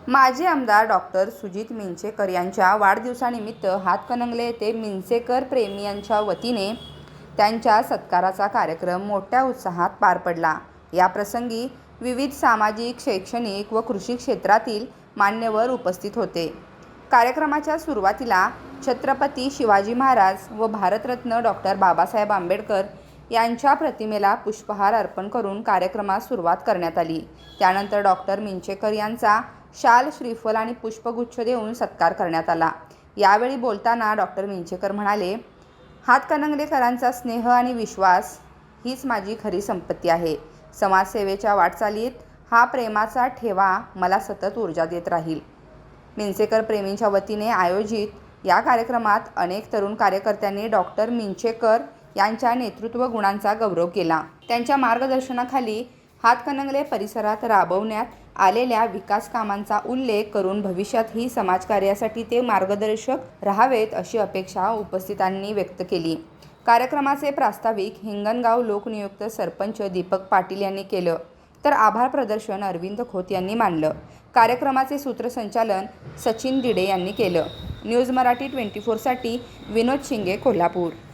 माजी आमदार डॉक्टर सुजित मिंचेकर यांच्या वाढदिवसानिमित्त हातकणंगले येथे मिंचेकर प्रेमीयांच्या वतीने त्यांच्या सत्काराचा कार्यक्रम मोठ्या उत्साहात पार पडला। या प्रसंगी विविध सामाजिक, शैक्षणिक व कृषी क्षेत्रातील मान्यवर उपस्थित होते। कार्यक्रमाच्या सुरुवातीला छत्रपती शिवाजी महाराज व भारतरत्न डॉक्टर बाबासाहेब आंबेडकर यांच्या प्रतिमेला पुष्पहार अर्पण करून कार्यक्रमास सुरुवात करण्यात आली। त्यानंतर डॉक्टर मिंचेकर यांचा शाल, श्रीफल आणि पुष्पगुच्छ देऊन सत्कार करण्यात आला। यावेळी बोलताना डॉक्टर मिंचेकर म्हणाले, हातकणंगलेकरांचा स्नेह आणि विश्वास हीच माझी खरी संपत्ती आहे। समाजसेवेच्या वाटचालीत हा प्रेमाचा ठेवा मला सतत ऊर्जा देत राहील। मिंचेकर प्रेमींच्या वतीने आयोजित या कार्यक्रमात अनेक तरुण कार्यकर्त्यांनी डॉक्टर मिंचेकर यांच्या नेतृत्व गुणांचा गौरव केला। त्यांच्या मार्गदर्शनाखाली हातकणंगले परिसरात राबवण्यात आलेल्या विकास कामांचा उल्लेख करून भविष्यातही समाजकार्यासाठी ते मार्गदर्शक राहावेत अशी अपेक्षा उपस्थितांनी व्यक्त केली। कार्यक्रमाचे प्रास्ताविक हिंगणगाव लोकनियुक्त सरपंच दीपक पाटील यांनी केलं, तर आभार प्रदर्शन अरविंद खोत यांनी मानलं। कार्यक्रमाचे सूत्रसंचालन सचिन दिडे यांनी केलं। न्यूज मराठी 24 साठी विनोद शिंगे, कोल्हापूर।